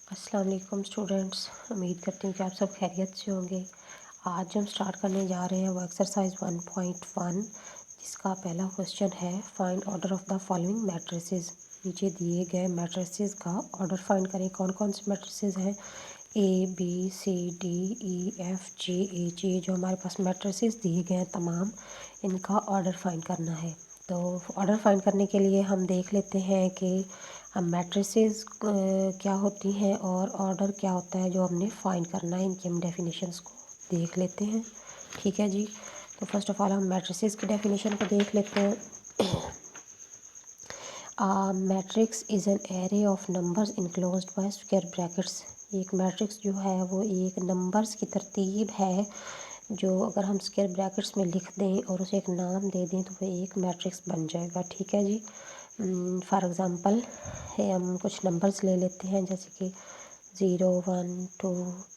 अस्सलाम वालेकुम स्टूडेंट्स। उम्मीद करती हूँ कि आप सब खैरियत से होंगे। आज हम स्टार्ट करने जा रहे हैं वो एक्सरसाइज 1.1 जिसका पहला क्वेश्चन है find order of the following matrices. नीचे दिए गए मैट्रिसेस का ऑर्डर फाइंड करें। कौन कौन से मैट्रिसेस हैं? ABCDEFGH, ये जो हमारे पास मैट्रिसेस दिए गए हैं तमाम, इनका ऑर्डर फाइंड करना है। तो ऑर्डर फाइंड करने के लिए हम देख लेते हैं कि हम मैट्रिसेस क्या होती हैं और ऑर्डर क्या होता है जो हमने फाइंड करना है। इनकी हम डेफिनेशंस को देख लेते हैं। ठीक है जी। तो फर्स्ट ऑफ ऑल हम मैट्रिसेस की डेफिनेशन को देख लेते हैं। Matrix is an array of numbers enclosed bye square brackets. एक मैट्रिक्स जो है वो एक नंबर्स की तरतीब है जो अगर हम स्क्वायर ब्रैकेट्स में लिख दें और उसे एक नाम दे दें तो वो एक मैट्रिक्स बन जाएगा। ठीक है जी। फॉर एग्ज़ाम्पल हम कुछ नंबर्स ले लेते हैं जैसे कि 0 1 2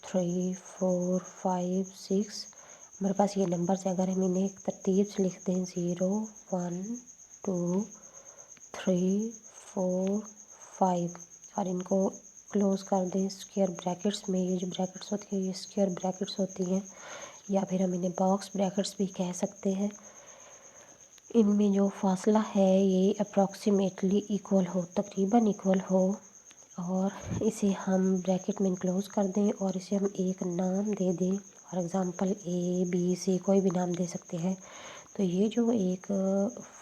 3 4 5 6। हमारे पास ये नंबर्स हैं, अगर हम इन्हें एक तरतीब से लिख दें 0 1 2 3 4 5 और इनको क्लोज़ कर दें स्क्वायर ब्रैकेट्स में। ये जो ब्रैकेट्स होती हैं ये स्क्वायर ब्रैकेट्स होती हैं, या फिर हम इन्हें बॉक्स ब्रैकेट्स भी कह सकते हैं। इनमें जो फासला है ये अप्रॉक्सीमेटली इक्वल हो, तकरीबन इक्वल हो, और इसे हम ब्रैकेट में इनक्लोज़ कर दें और इसे हम एक नाम दे दें। फॉर एग्ज़ाम्पल ABC, कोई भी नाम दे सकते हैं। तो ये जो एक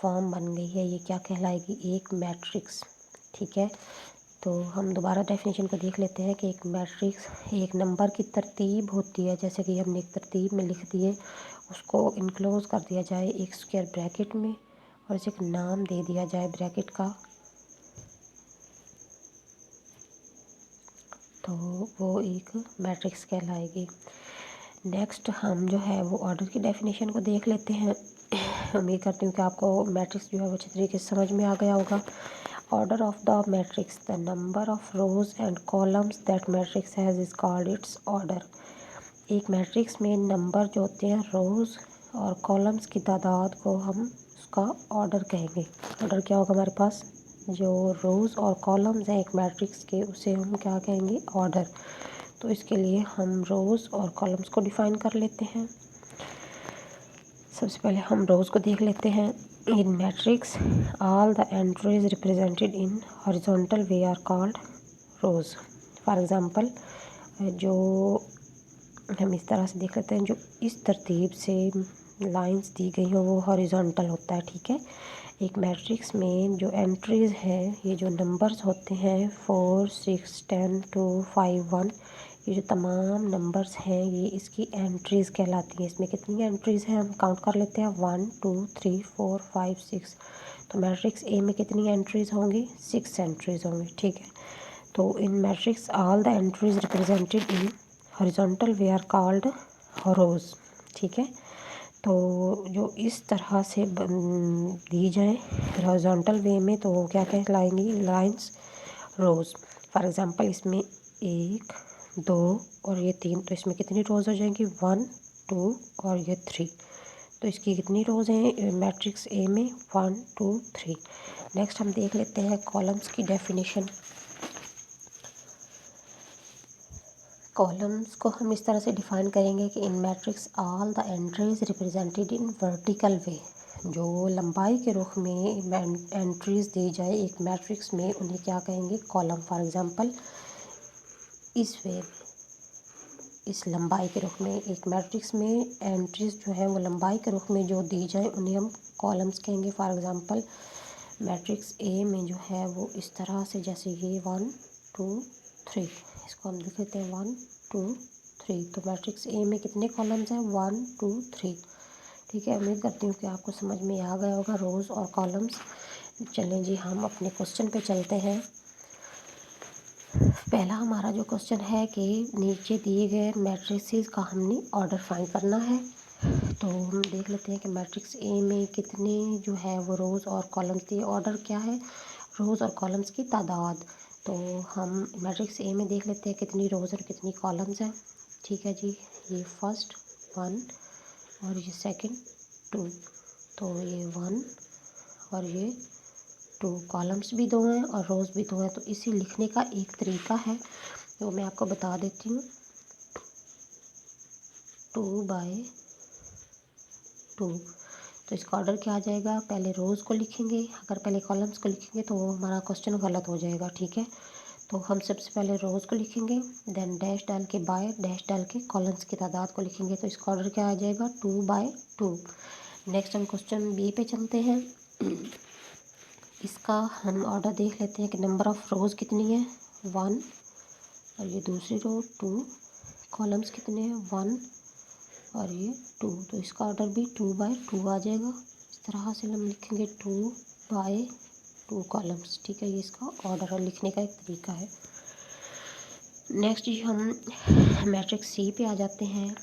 फॉर्म बन गई है ये क्या कहलाएगी? एक मैट्रिक्स। ठीक है। तो हम दोबारा डेफिनेशन को देख लेते हैं कि एक मैट्रिक्स एक नंबर की तरतीब होती है, जैसे कि हमने एक तरतीब में लिख दिए, उसको इनक्लोज़ कर दिया जाए एक स्क्वायर ब्रैकेट में और इसे एक नाम दे दिया जाए ब्रैकेट का, तो वो एक मैट्रिक्स कहलाएगी। नेक्स्ट हम जो है वो ऑर्डर की डेफिनेशन को देख लेते हैं। उम्मीद करती हूँ कि आपको मैट्रिक्स जो है वो अच्छी तरीके से समझ में आ गया होगा। Order of the matrix, the number of rose and columns that matrix has is called its order. एक मैट्रिक्स में नंबर जो होते हैं रोज़ और कॉलम्स की तादाद को हम उसका ऑर्डर कहेंगे। ऑर्डर क्या होगा हमारे पास? जो रोज़ और कॉलम्स हैं एक मैट्रिक्स के उसे हम क्या कहेंगे? ऑर्डर। तो इसके लिए हम रोज़ और कॉलम्स को डिफ़ाइन कर लेते हैं। सबसे पहले हम रोज़ को देख लेते हैं। In matrix all the entries represented in horizontal way are called rows. For example जो हम इस तरह से देख लेते हैं, जो इस तरतीब से लाइंस दी गई हो वो हॉरिजॉन्टल होता है। ठीक है। एक मैट्रिक्स में जो एंट्रीज़ हैं, ये जो नंबर्स होते हैं 4 6 10 2 5 1, ये जो तमाम नंबर्स हैं ये इसकी एंट्रीज़ कहलाती हैं। इसमें कितनी एंट्रीज़ हैं हम काउंट कर लेते हैं, 1 2 3 4 5 6। तो मैट्रिक्स ए में कितनी एंट्रीज़ होंगी? 6 एंट्रीज़ होंगी। ठीक है। तो in matrix all the entries represented in horizontal way are called rows. ठीक है। तो जो इस तरह से दी जाए हॉरिजॉन्टल वे में तो वो क्या कहलाएंगी? Lines rows. फॉर एग्ज़ाम्पल इसमें 1 2 और ये 3, तो इसमें कितनी रोज़ हो जाएंगी? 1 2 और ये 3। तो इसकी कितनी रोज़ हैं मैट्रिक्स ए में? 1 2 3। नेक्स्ट हम देख लेते हैं कॉलम्स की डेफिनेशन। कॉलम्स को हम इस तरह से डिफ़ाइन करेंगे कि in matrix all the entries represented in vertical way. जो लंबाई के रुख में एंट्रीज दी जाए एक मैट्रिक्स में उन्हें क्या कहेंगे? कॉलम। फॉर एग्ज़ाम्पल इस वे में, इस लंबाई के रुख में एक मैट्रिक्स में एंट्रीज जो है वो लंबाई के रुख में जो दी जाए उन्हें हम कॉलम्स कहेंगे। फॉर एग्ज़ाम्पल मैट्रिक्स ए में जो है वो इस तरह से, जैसे ये 1 2 3, इसको हम लिख लेते हैं 1 2 3। तो मैट्रिक्स ए में कितने कॉलम्स हैं? 1 2 3। ठीक है। उम्मीद करती हूँ कि आपको समझ में आ गया होगा रोज़ और कॉलम्स। चलें जी हम अपने क्वेश्चन पे चलते हैं। पहला हमारा जो क्वेश्चन है कि नीचे दिए गए मैट्रिसेस का हमने ऑर्डर फाइंड करना है। तो हम देख लेते हैं कि मैट्रिक्स ए में कितने जो है वो रोज़ और कॉलम्स दिए। ऑर्डर क्या है? रोज़ और कॉलम्स की तादाद। तो हम मैट्रिक्स ए में देख लेते हैं कितनी रोज़ और कितनी कॉलम्स हैं। ठीक है जी। ये फर्स्ट 1 और ये सेकंड 2, तो ये 1 और ये 2, कॉलम्स भी 2 हैं और रोज़ भी 2 हैं। तो इसे लिखने का एक तरीका है तो मैं आपको बता देती हूँ। 2/2। तो इसका ऑर्डर क्या आ जाएगा, पहले रोज़ को लिखेंगे, अगर पहले कॉलम्स को लिखेंगे तो हमारा क्वेश्चन गलत हो जाएगा, ठीक है। तो हम सबसे पहले रोज़ को लिखेंगे, देन डैश डाल के बाय, डैश डाल के कॉलम्स की तादाद को लिखेंगे। तो इसका ऑर्डर क्या आ जाएगा, 2/2। नेक्स्ट हम क्वेश्चन बी पे चलते हैं। इसका हम ऑर्डर देख लेते हैं कि नंबर ऑफ़ रोज़ कितनी है, 1, और ये दूसरी रो 2, कॉलम्स कितने हैं, 1 और ये 2। तो इसका ऑर्डर भी 2/2 आ जाएगा। इस तरह से हम लिखेंगे 2/2 कॉलम्स, ठीक है। ये इसका ऑर्डर लिखने का एक तरीका है। नेक्स्ट जी हम मैट्रिक्स सी पे आ जाते हैं।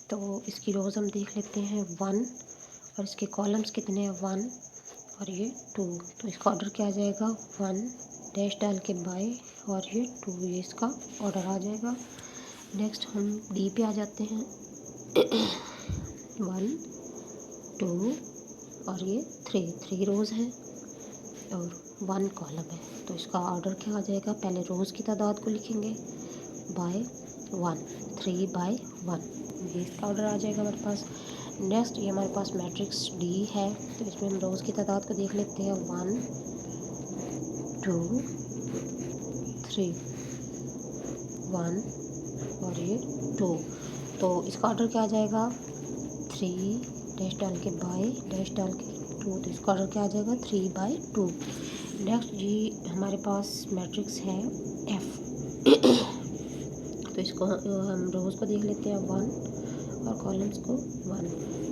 तो इसकी रोज़ हम देख लेते हैं 1, और इसके कॉलम्स कितने हैं, 1 और ये 2। तो इसका ऑर्डर क्या आ जाएगा, 1 डैश डाल के बाय और ये 2, ये इसका ऑर्डर आ जाएगा। नेक्स्ट हम डी पे आ जाते हैं। 1 2 और ये 3 रोज़ हैं और 1 कॉलम है। तो इसका ऑर्डर क्या आ जाएगा, पहले रोज़ की तादाद को लिखेंगे बाय 1, 3/1, ये इसका ऑर्डर आ जाएगा हमारे पास। नेक्स्ट ये हमारे पास मैट्रिक्स डी है। तो इसमें हम रोज़ की तादाद को देख लेते हैं, 1 2 3, 1 और ये 2। तो इसका ऑर्डर क्या आ जाएगा, 3 डैश डाल के बाय, डैश डाल के 2। तो इसका ऑर्डर क्या आ जाएगा, 3/2। नेक्स्ट जी हमारे पास मैट्रिक्स है एफ। तो इसको हम रोज़ को देख लेते हैं, 1 और कॉलम्स को 1।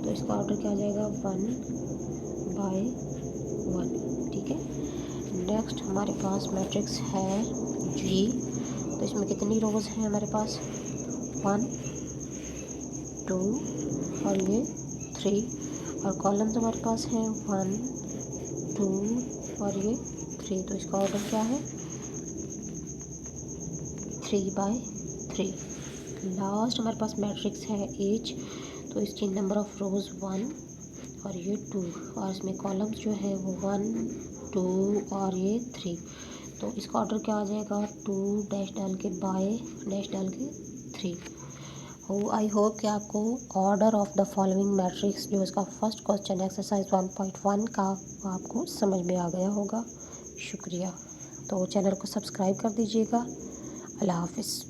तो इसका ऑर्डर क्या आ जाएगा, 1/1, ठीक है। नेक्स्ट हमारे पास मैट्रिक्स है जी। तो इसमें कितनी रोज़ हैं हमारे पास, 1 2 और ये 3, और कॉलम्स हमारे पास हैं 1 2 और ये 3। तो इसका ऑर्डर क्या है, 3/3। लास्ट हमारे पास मैट्रिक्स है एच। तो इसकी नंबर ऑफ़ रोज़ 1 और ये 2, और इसमें कॉलम्स जो है वो 1 2 और ये 3। तो इसका ऑर्डर क्या आ जाएगा, 2 डैश डाल के बाय, डैश डाल के 3। आई होप कि आपको order of the following matrix जो इसका फर्स्ट क्वेश्चन एक्सरसाइज 1.1 का आपको समझ में आ गया होगा। शुक्रिया। तो चैनल को सब्सक्राइब कर दीजिएगा। अल्लाह हाफिज़।